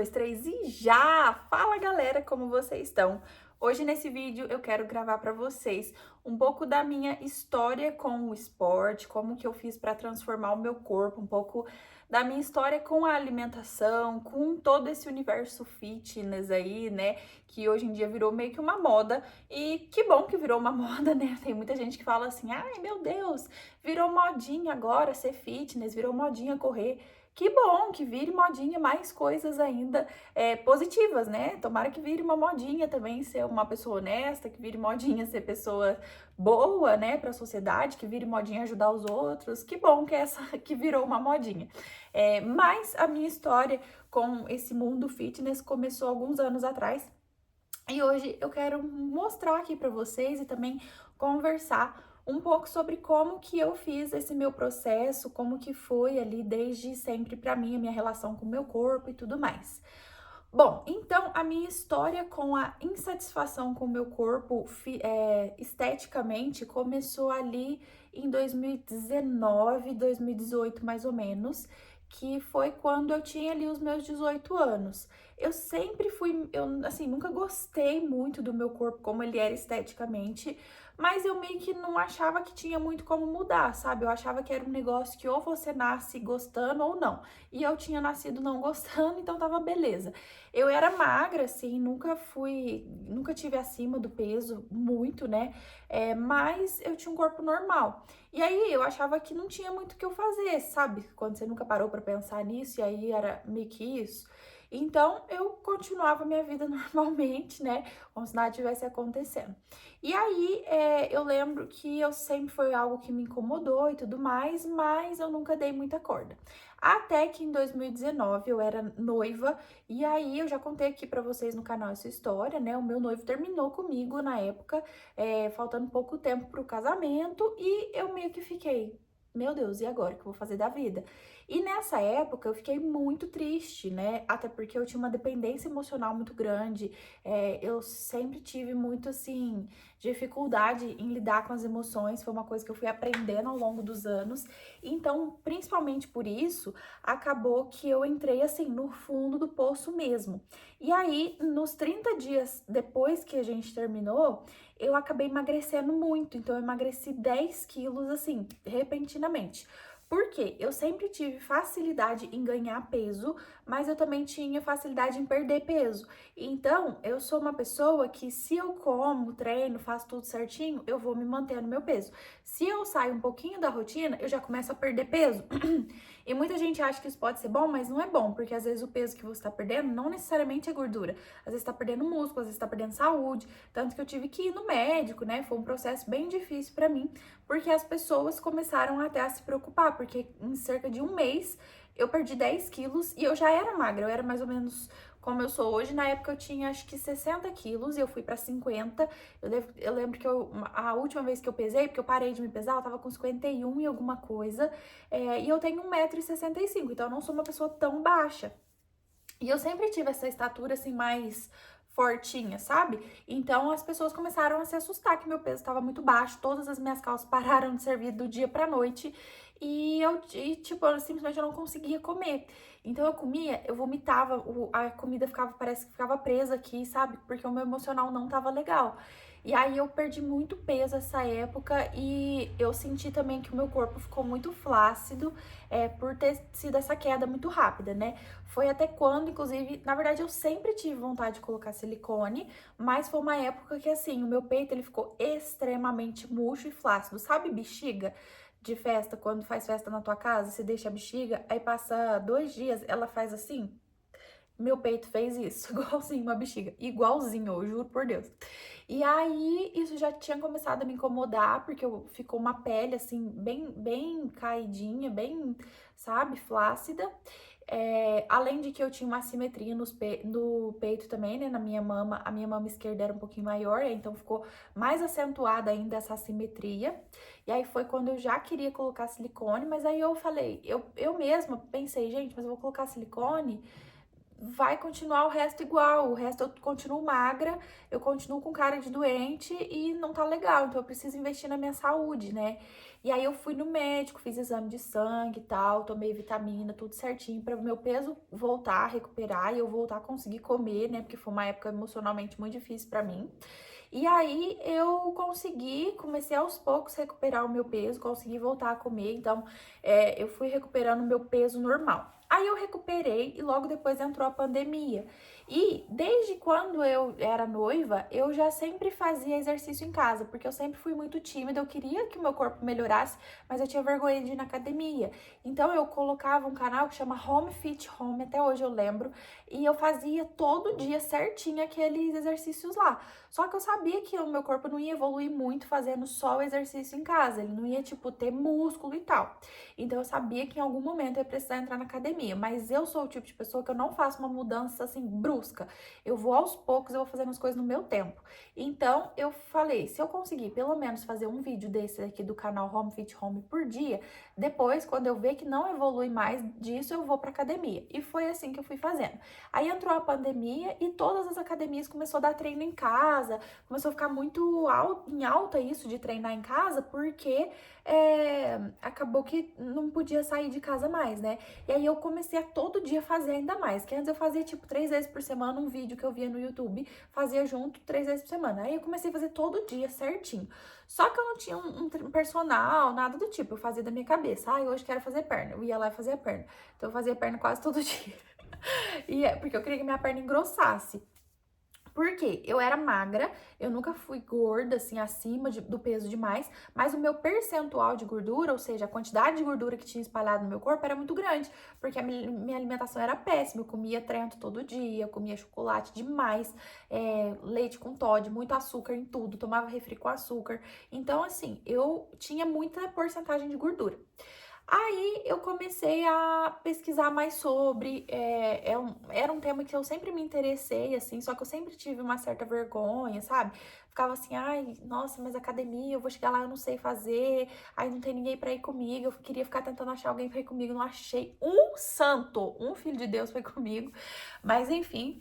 2, 3 e já! Fala galera, como vocês estão? Hoje nesse vídeo eu quero gravar para vocês um pouco da minha história com o esporte, como que eu fiz para transformar o meu corpo, um pouco da minha história com a alimentação, com todo esse universo fitness aí, né, que hoje em dia virou meio que uma moda. E que bom que virou uma moda, né? Tem muita gente que fala assim: "Ai, meu Deus, virou modinha agora ser fitness, virou modinha correr". Que bom que vire modinha mais coisas ainda positivas, né? Tomara que vire uma modinha também ser uma pessoa honesta, que vire modinha ser pessoa boa, né, para a sociedade, que vire modinha ajudar os outros. Que bom que essa que virou uma modinha. Mas a minha história com esse mundo fitness começou alguns anos atrás. E hoje eu quero mostrar aqui para vocês e também conversar um pouco sobre como que eu fiz esse meu processo, como que foi ali desde sempre para mim, a minha relação com o meu corpo e tudo mais. Bom, então a minha história com a insatisfação com o meu corpo esteticamente começou ali em 2019, 2018 mais ou menos, que foi quando eu tinha ali os meus 18 anos. Eu sempre fui, eu assim, nunca gostei muito do meu corpo como ele era esteticamente, mas eu meio que não achava que tinha muito como mudar, sabe? Eu achava que era um negócio que ou você nasce gostando ou não. E eu tinha nascido não gostando, então tava beleza. Eu era magra, assim, nunca tive acima do peso muito, né? Mas eu tinha um corpo normal. E aí eu achava que não tinha muito o que eu fazer, sabe? Quando você nunca parou pra pensar nisso, e aí era meio que isso. Então eu continuava minha vida normalmente, né? Como se nada tivesse acontecendo. E aí eu lembro que eu sempre foi algo que me incomodou e tudo mais, mas eu nunca dei muita corda. Até que em 2019 eu era noiva e aí eu já contei aqui pra vocês no canal essa história, né? O meu noivo terminou comigo na época, faltando pouco tempo pro casamento, e eu meio que fiquei, meu Deus, e agora? O que eu vou fazer da vida? E nessa época eu fiquei muito triste, né? Até porque eu tinha uma dependência emocional muito grande, eu sempre tive muito assim, dificuldade em lidar com as emoções, foi uma coisa que eu fui aprendendo ao longo dos anos. Então, principalmente por isso, acabou que eu entrei assim no fundo do poço mesmo. E aí, nos 30 dias depois que a gente terminou, eu acabei emagrecendo muito. Então, eu emagreci 10 quilos assim, repentinamente. Porque eu sempre tive facilidade em ganhar peso, mas eu também tinha facilidade em perder peso. Então, eu sou uma pessoa que, se eu como, treino, faço tudo certinho, eu vou me manter no meu peso. Se eu saio um pouquinho da rotina, eu já começo a perder peso. E muita gente acha que isso pode ser bom, mas não é bom, porque às vezes o peso que você tá perdendo não necessariamente é gordura. Às vezes tá perdendo músculo, às vezes tá perdendo saúde. Tanto que eu tive que ir no médico, né? Foi um processo bem difícil pra mim, porque as pessoas começaram até a se preocupar, porque em cerca de um mês eu perdi 10 quilos e eu já era magra, eu era mais ou menos como eu sou hoje. Na época eu tinha acho que 60 quilos e eu fui pra 50. Eu lembro que a última vez que eu pesei, porque eu parei de me pesar, eu tava com 51 e alguma coisa, e eu tenho 1,65 m, então eu não sou uma pessoa tão baixa. E eu sempre tive essa estatura assim mais fortinha, sabe? Então as pessoas começaram a se assustar que meu peso estava muito baixo, todas as minhas calças pararam de servir do dia pra noite tipo, eu simplesmente eu não conseguia comer. Então eu comia, eu vomitava, a comida ficava, parece que ficava presa aqui, sabe? Porque o meu emocional não tava legal. E aí eu perdi muito peso essa época e eu senti também que o meu corpo ficou muito flácido, por ter sido essa queda muito rápida, né? Foi até quando, inclusive, na verdade eu sempre tive vontade de colocar silicone, mas foi uma época que assim, o meu peito ele ficou extremamente murcho e flácido, sabe bexiga de festa, quando faz festa na tua casa, você deixa a bexiga, aí passa 2 dias, ela faz assim? Meu peito fez isso, igualzinho uma bexiga, igualzinho, eu juro por Deus. E aí, isso já tinha começado a me incomodar, porque ficou uma pele, assim, bem caidinha, bem, sabe, flácida. Além de que eu tinha uma assimetria no peito também, né, na minha mama. A minha mama esquerda era um pouquinho maior, então ficou mais acentuada ainda essa assimetria. E aí foi quando eu já queria colocar silicone, mas aí eu falei, eu mesma pensei, gente, mas eu vou colocar silicone? vai continuar o resto igual, o resto eu continuo magra, eu continuo com cara de doente e não tá legal, então eu preciso investir na minha saúde, né? E aí eu fui no médico, fiz exame de sangue e tal, tomei vitamina, tudo certinho para o meu peso voltar a recuperar e eu voltar a conseguir comer, né? Porque foi uma época emocionalmente muito difícil para mim. E aí eu consegui, comecei aos poucos a recuperar o meu peso, consegui voltar a comer, então eu fui recuperando o meu peso normal. Aí eu recuperei e logo depois entrou a pandemia. E desde quando eu era noiva, eu já sempre fazia exercício em casa, porque eu sempre fui muito tímida, eu queria que o meu corpo melhorasse, mas eu tinha vergonha de ir na academia. Então eu colocava um canal que chama Home Fit Home, até hoje eu lembro, e eu fazia todo dia certinho aqueles exercícios lá. Só que eu sabia que o meu corpo não ia evoluir muito fazendo só o exercício em casa, ele não ia, tipo, ter músculo e tal. Então eu sabia que em algum momento eu ia precisar entrar na academia, mas eu sou o tipo de pessoa que eu não faço uma mudança assim brusca. Eu vou aos poucos, eu vou fazendo as coisas no meu tempo. Então eu falei, se eu conseguir pelo menos fazer um vídeo desse aqui do canal Home Fit Home por dia, depois, quando eu ver que não evolui mais disso, eu vou pra academia. E foi assim que eu fui fazendo. Aí entrou a pandemia e todas as academias começou a dar treino em casa, começou a ficar muito em alta isso de treinar em casa, porque acabou que não podia sair de casa mais, né? E aí eu comecei a todo dia fazer ainda mais, que antes eu fazia tipo 3 vezes por semana um vídeo que eu via no YouTube, fazia junto 3 vezes por semana. Aí eu comecei a fazer todo dia certinho. Só que eu não tinha um personal, nada do tipo, eu fazia da minha cabeça. Ah, hoje quero fazer perna. Eu ia lá e fazia perna. Então eu fazia perna quase todo dia. Porque eu queria que minha perna engrossasse. Porque eu era magra, eu nunca fui gorda, assim, acima do peso demais, mas o meu percentual de gordura, ou seja, a quantidade de gordura que tinha espalhado no meu corpo era muito grande, porque a minha alimentação era péssima, eu comia Trento todo dia, eu comia chocolate demais, leite com Toddy, muito açúcar em tudo, tomava refri com açúcar, então, assim, eu tinha muita porcentagem de gordura. Aí eu comecei a pesquisar mais sobre, era um tema que eu sempre me interessei, assim, só que eu sempre tive uma certa vergonha, sabe? Ficava assim, ai, nossa, mas academia, eu vou chegar lá, eu não sei fazer, aí não tem ninguém pra ir comigo, eu queria ficar tentando achar alguém pra ir comigo, não achei um santo, um filho de Deus pra ir comigo, mas enfim,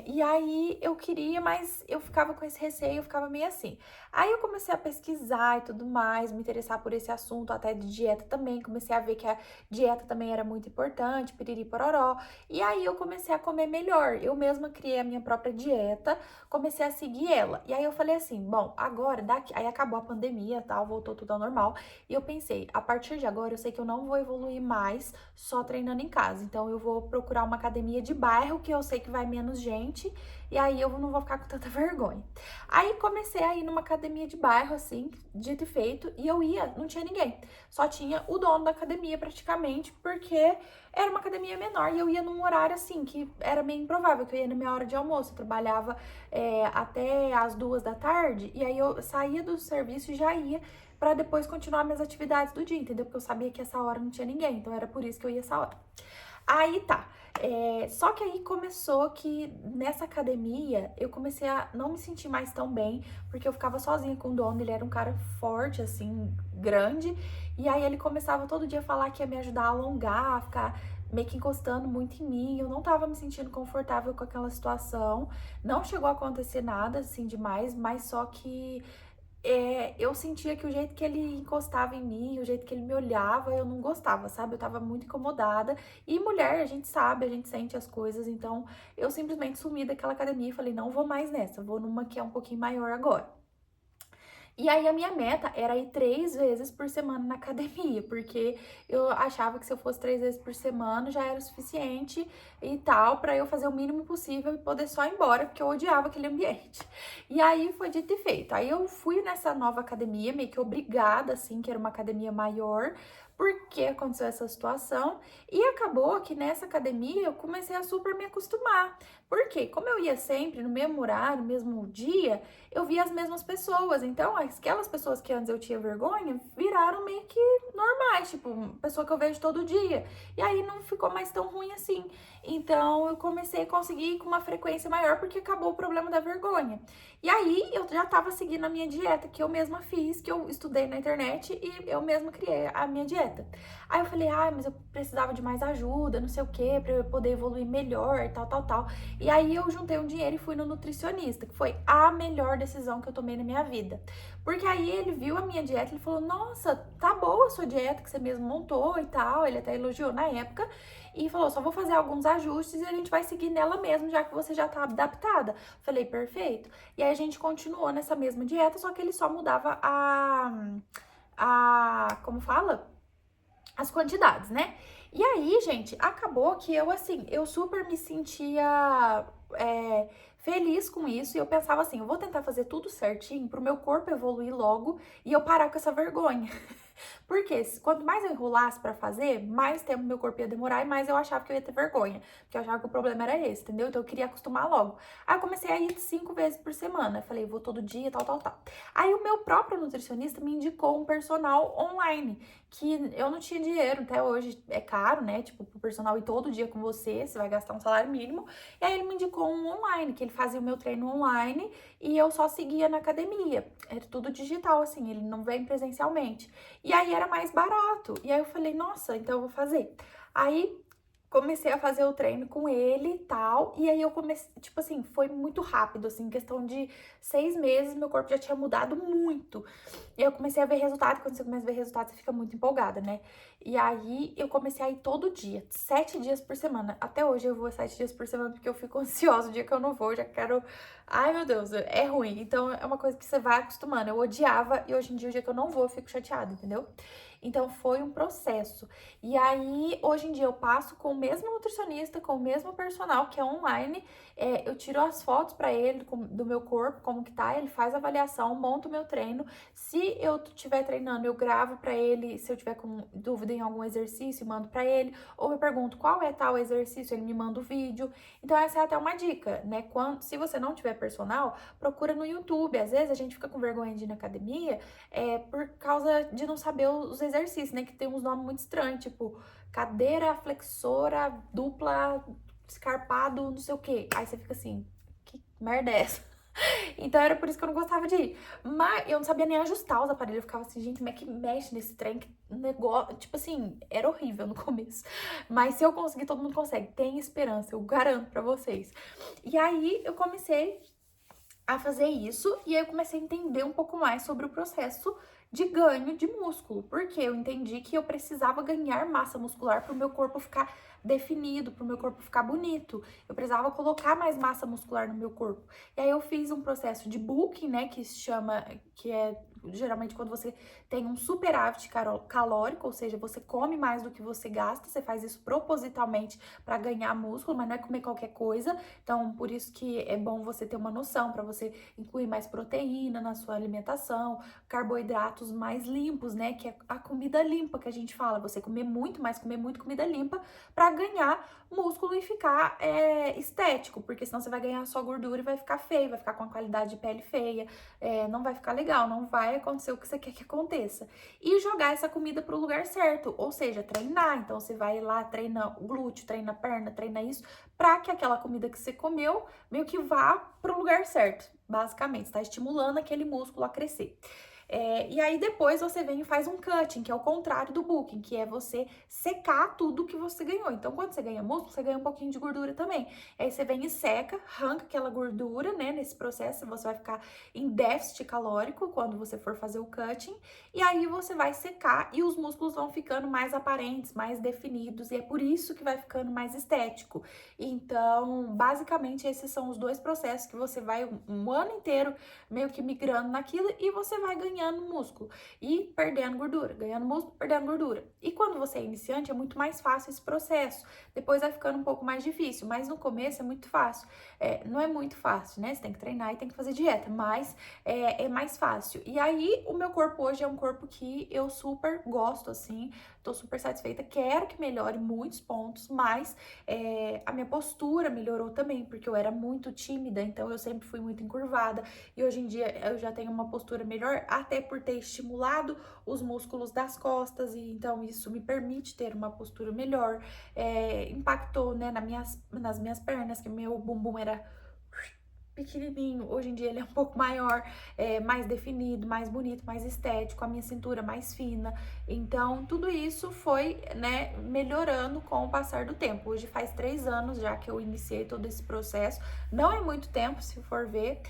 e aí eu queria, mas eu ficava com esse receio, eu ficava meio assim. Aí eu comecei a pesquisar e tudo mais, me interessar por esse assunto, até de dieta também. Comecei a ver que a dieta também era muito importante, piriri pororó. E aí eu comecei a comer melhor. Eu mesma criei a minha própria dieta, comecei a seguir ela. E aí eu falei assim, bom, agora daqui, aí acabou a pandemia, tal, voltou tudo ao normal. E eu pensei, a partir de agora eu sei que eu não vou evoluir mais só treinando em casa. Então eu vou procurar uma academia de bairro que eu sei que vai menos gente, e aí eu não vou ficar com tanta vergonha. Aí comecei a ir numa academia de bairro, assim, dito e feito, e eu ia, não tinha ninguém. Só tinha o dono da academia, praticamente, porque era uma academia menor e eu ia num horário, assim, que era meio improvável, que eu ia na minha hora de almoço. Eu trabalhava até as 2 da tarde, e aí eu saía do serviço e já ia para depois continuar minhas atividades do dia, entendeu? Porque eu sabia que essa hora não tinha ninguém, então era por isso que eu ia essa hora. Aí tá. Só que aí começou que nessa academia eu comecei a não me sentir mais tão bem, porque eu ficava sozinha com o dono, ele era um cara forte, assim, grande, e aí ele começava todo dia a falar que ia me ajudar a alongar, a ficar meio que encostando muito em mim, eu não tava me sentindo confortável com aquela situação, não chegou a acontecer nada, assim, demais, mas só que eu sentia que o jeito que ele encostava em mim, o jeito que ele me olhava, eu não gostava, sabe? Eu tava muito incomodada. E mulher, a gente sabe, a gente sente as coisas. Então, eu simplesmente sumi daquela academia e falei, não vou mais nessa, vou numa que é um pouquinho maior agora. E aí a minha meta era ir 3 vezes por semana na academia, porque eu achava que se eu fosse 3 vezes por semana já era o suficiente e tal, pra eu fazer o mínimo possível e poder só ir embora, porque eu odiava aquele ambiente. E aí foi dito e feito. Aí eu fui nessa nova academia, meio que obrigada, assim, que era uma academia maior, porque aconteceu essa situação. E acabou que nessa academia eu comecei a super me acostumar. Porque, como eu ia sempre no mesmo horário, no mesmo dia, eu via as mesmas pessoas. Então, aquelas pessoas que antes eu tinha vergonha viraram meio que normais, tipo, pessoa que eu vejo todo dia. E aí não ficou mais tão ruim assim. Então, eu comecei a conseguir ir com uma frequência maior porque acabou o problema da vergonha. E aí, eu já tava seguindo a minha dieta que eu mesma fiz, que eu estudei na internet e eu mesma criei a minha dieta. dieta. Aí eu falei, mas eu precisava de mais ajuda, não sei o quê, pra eu poder evoluir melhor, tal. E aí eu juntei um dinheiro e fui no nutricionista, que foi a melhor decisão que eu tomei na minha vida. Porque aí ele viu a minha dieta, ele falou, nossa, tá boa a sua dieta que você mesmo montou e tal. Ele até elogiou na época e falou, só vou fazer alguns ajustes e a gente vai seguir nela mesmo, já que você já tá adaptada. Falei, perfeito. E aí a gente continuou nessa mesma dieta, só que ele só mudava como fala? As quantidades, né? E aí, gente, acabou que eu, assim, eu super me sentia feliz com isso. E eu pensava assim, eu vou tentar fazer tudo certinho pro meu corpo evoluir logo e eu parar com essa vergonha. Porque quanto mais eu enrolasse pra fazer, mais tempo meu corpo ia demorar e mais eu achava que eu ia ter vergonha. Porque eu achava que o problema era esse, entendeu? Então eu queria acostumar logo. Aí eu comecei a ir 5 vezes por semana. Falei, vou todo dia, tal. Aí o meu próprio nutricionista me indicou um personal online, que eu não tinha dinheiro, até hoje é caro, né? Tipo, pro personal ir todo dia com você vai gastar um salário mínimo. E aí ele me indicou um online, que ele fazia o meu treino online e eu só seguia na academia. Era tudo digital, assim, ele não vem presencialmente. E aí era mais barato. E aí eu falei, nossa, então eu vou fazer. Aí comecei a fazer o treino com ele e tal. E aí eu comecei, tipo assim, foi muito rápido, assim, em questão de 6 meses, meu corpo já tinha mudado muito. E eu comecei a ver resultado. Quando você começa a ver resultado, você fica muito empolgada, né? E aí eu comecei a ir todo dia, 7 dias por semana. Até hoje eu vou 7 dias por semana porque eu fico ansiosa. O dia que eu não vou, eu já quero. Ai, meu Deus, é ruim. Então é uma coisa que você vai acostumando. Eu odiava e hoje em dia, o dia que eu não vou, eu fico chateada, entendeu? Então foi um processo. E aí, hoje em dia, eu passo com o mesmo nutricionista, com o mesmo personal, que é online. Eu tiro as fotos pra ele do meu corpo, como que tá, ele faz a avaliação, monta o meu treino. Se eu estiver treinando, eu gravo pra ele. Se eu tiver com dúvida em algum exercício, mando pra ele. Ou eu pergunto qual é tal exercício, ele me manda o vídeo. Então, essa é até uma dica, né? Se você não tiver personal, procura no YouTube. Às vezes a gente fica com vergonha de ir na academia por causa de não saber os exercícios, né? Que tem uns nomes muito estranhos, tipo cadeira flexora dupla, escarpado, não sei o quê. Aí você fica assim, que merda é essa? Então era por isso que eu não gostava de ir. Mas eu não sabia nem ajustar os aparelhos. Eu ficava assim, gente, como é que mexe nesse trem? Que negócio. Tipo assim, era horrível no começo. Mas se eu conseguir, todo mundo consegue. Tem esperança, eu garanto pra vocês. E aí eu comecei a fazer isso e aí eu comecei a entender um pouco mais sobre o processo de ganho de músculo, porque eu entendi que eu precisava ganhar massa muscular para o meu corpo ficar definido, para o meu corpo ficar bonito. Eu precisava colocar mais massa muscular no meu corpo. E aí eu fiz um processo de bulking, né, que se chama, que é geralmente quando você tem um superávit calórico, ou seja, você come mais do que você gasta, você faz isso propositalmente para ganhar músculo, mas não é comer qualquer coisa. Então, por isso que é bom você ter uma noção, para você incluir mais proteína na sua alimentação, carboidratos mais limpos, né? Que é a comida limpa que a gente fala. Você comer muito, mas comer muito comida limpa para ganhar músculo e ficar estético, porque senão você vai ganhar só gordura e vai ficar feio, vai ficar com a qualidade de pele feia, não vai ficar legal, não vai acontecer o que você quer que aconteça. E jogar essa comida pro lugar certo, ou seja, treinar. Então você vai lá, treina o glúteo, treina a perna, treina isso, para que aquela comida que você comeu meio que vá pro lugar certo, basicamente. Está estimulando aquele músculo a crescer. E aí depois você vem e faz um cutting, que é o contrário do bulking, que é você secar tudo que você ganhou. Então, quando você ganha músculo, você ganha um pouquinho de gordura também. Aí você vem e seca, arranca aquela gordura, né? Nesse processo, você vai ficar em déficit calórico quando você for fazer o cutting. E aí você vai secar e os músculos vão ficando mais aparentes, mais definidos. E é por isso que vai ficando mais estético. Então, basicamente, esses são os dois processos que você vai um ano inteiro meio que migrando naquilo e você vai ganhando músculo e perdendo gordura, ganhando músculo, perdendo gordura. E quando você é iniciante, é muito mais fácil esse processo. Depois vai ficando um pouco mais difícil, mas no começo é muito fácil. Não é muito fácil, né? Você tem que treinar e tem que fazer dieta, mas é mais fácil. E aí, o meu corpo hoje é um corpo que eu super gosto, assim, tô super satisfeita. Quero que melhore muitos pontos, mas a minha postura melhorou também, porque eu era muito tímida, então eu sempre fui muito encurvada. E hoje em dia eu já tenho uma postura melhor, até por ter estimulado os músculos das costas, e então isso me permite ter uma postura melhor. Impactou, né, nas minhas pernas, que meu bumbum era pequenininho, hoje em dia ele é um pouco maior, mais definido, mais bonito, mais estético, a minha cintura mais fina. Então, tudo isso foi, né, melhorando com o passar do tempo. Hoje faz 3 anos já que eu iniciei todo esse processo. Não é muito tempo, se for ver,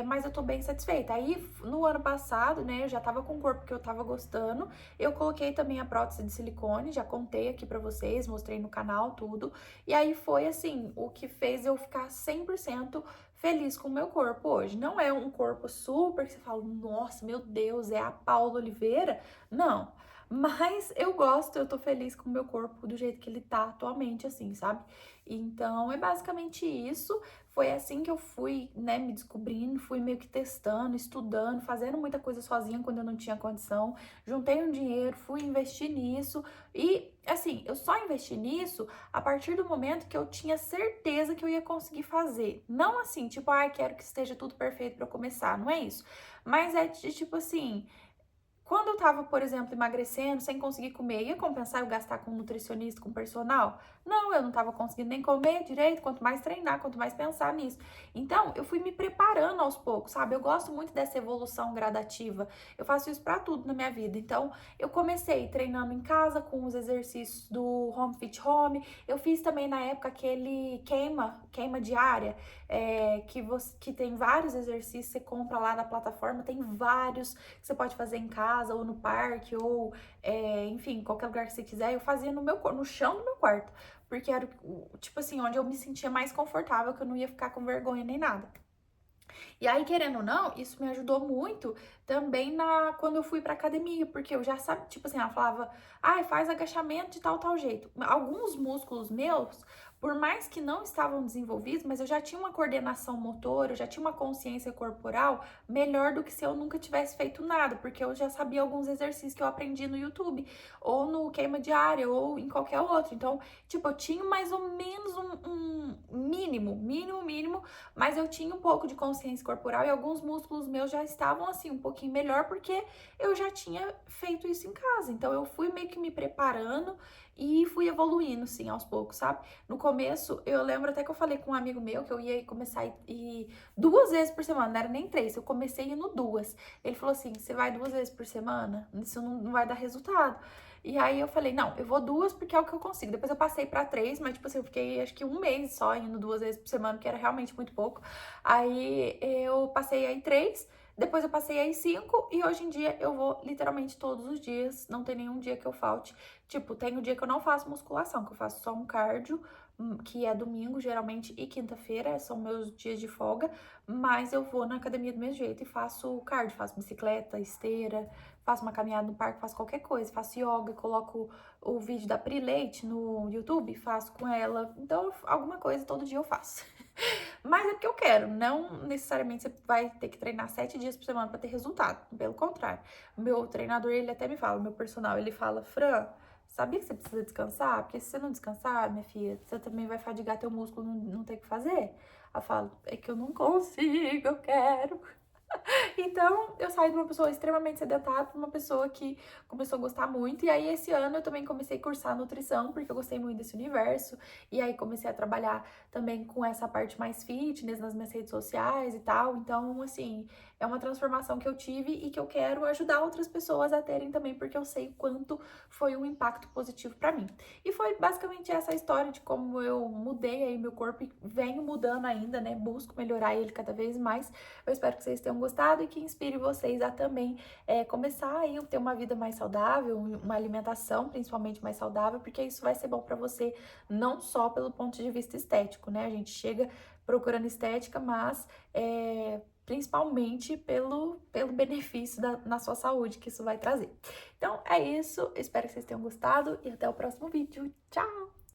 mas eu tô bem satisfeita. Aí, no ano passado, né, eu já tava com o corpo que eu tava gostando. Eu coloquei também a prótese de silicone, já contei aqui pra vocês, mostrei no canal tudo. E aí foi assim, o que fez eu ficar 100% feliz com o meu corpo hoje. Não é um corpo super que você fala, nossa, meu Deus, é a Paula Oliveira. Não. Mas eu gosto, eu tô feliz com o meu corpo do jeito que ele tá atualmente, assim, sabe? Então é basicamente isso. Foi assim que eu fui, né, me descobrindo, fui meio que testando, estudando, fazendo muita coisa sozinha quando eu não tinha condição. Juntei um dinheiro, fui investir nisso e, assim, eu só investi nisso a partir do momento que eu tinha certeza que eu ia conseguir fazer. Não assim, tipo, ai, quero que esteja tudo perfeito para começar, não é isso. Mas é de tipo assim, quando eu tava, por exemplo, emagrecendo, sem conseguir comer, ia compensar eu gastar com um nutricionista, com personal? Não, eu não tava conseguindo nem comer direito, quanto mais treinar, quanto mais pensar nisso. Então, eu fui me preparando aos poucos, sabe? Eu gosto muito dessa evolução gradativa. Eu faço isso pra tudo na minha vida. Então, eu comecei treinando em casa com os exercícios do Home Fit Home. Eu fiz também na época aquele queima diária, que tem vários exercícios, você compra lá na plataforma, tem vários que você pode fazer em casa, ou no parque, ou enfim, qualquer lugar que você quiser. Eu fazia no chão do meu quarto, porque era tipo assim, onde eu me sentia mais confortável, que eu não ia ficar com vergonha nem nada. E aí, querendo ou não, isso me ajudou muito também quando eu fui pra academia, porque eu já sabia, tipo assim, ela falava, ai, faz agachamento de tal, tal jeito. Alguns músculos meus, por mais que não estavam desenvolvidos, mas eu já tinha uma coordenação motora, eu já tinha uma consciência corporal melhor do que se eu nunca tivesse feito nada, porque eu já sabia alguns exercícios que eu aprendi no YouTube, ou no queima diária, ou em qualquer outro. Então, tipo, eu tinha mais ou menos um mínimo, mas eu tinha um pouco de consciência corporal e alguns músculos meus já estavam assim um pouquinho melhor porque eu já tinha feito isso em casa. Então eu fui meio que me preparando e fui evoluindo, sim, aos poucos, sabe? No começo, eu lembro até que eu falei com um amigo meu que eu ia começar a ir 2 vezes por semana, não era nem 3, eu comecei indo 2. Ele falou assim: você vai 2 vezes por semana? Isso não vai dar resultado. E aí eu falei, não, eu vou 2 porque é o que eu consigo. Depois eu passei pra 3, mas tipo assim, eu fiquei acho que um mês só indo 2 vezes por semana, que era realmente muito pouco. Aí eu passei aí 3, depois eu passei aí 5 e hoje em dia eu vou literalmente todos os dias, não tem nenhum dia que eu falte. Tipo, tem o dia que eu não faço musculação, que eu faço só um cardio, que é domingo geralmente e quinta-feira, são meus dias de folga, mas eu vou na academia do mesmo jeito e faço cardio, faço bicicleta, esteira, faço uma caminhada no parque, faço qualquer coisa, faço yoga, coloco o vídeo da Pri Leite no YouTube, faço com ela. Então, alguma coisa todo dia eu faço. Mas é porque eu quero, não necessariamente você vai ter que treinar 7 dias por semana para ter resultado. Pelo contrário, o meu treinador, ele até me fala, o meu personal, ele fala, Fran, sabia que você precisa descansar? Porque se você não descansar, minha filha, você também vai fadigar teu músculo, não tem o que fazer. Eu falo, é que eu não consigo, eu quero. Então, eu saí de uma pessoa extremamente sedentária para uma pessoa que começou a gostar muito. E aí, esse ano, eu também comecei a cursar nutrição, porque eu gostei muito desse universo. E aí, comecei a trabalhar também com essa parte mais fitness nas minhas redes sociais e tal. Então, assim, é uma transformação que eu tive e que eu quero ajudar outras pessoas a terem também, porque eu sei o quanto foi um impacto positivo para mim. E foi basicamente essa história de como eu mudei aí meu corpo e venho mudando ainda, né? Busco melhorar ele cada vez mais. Eu espero que vocês tenham gostado e que inspire vocês a também começar aí a ter uma vida mais saudável, uma alimentação principalmente mais saudável, porque isso vai ser bom para você não só pelo ponto de vista estético, né? A gente chega procurando estética, mas principalmente pelo benefício na sua saúde que isso vai trazer. Então é isso, espero que vocês tenham gostado e até o próximo vídeo. Tchau!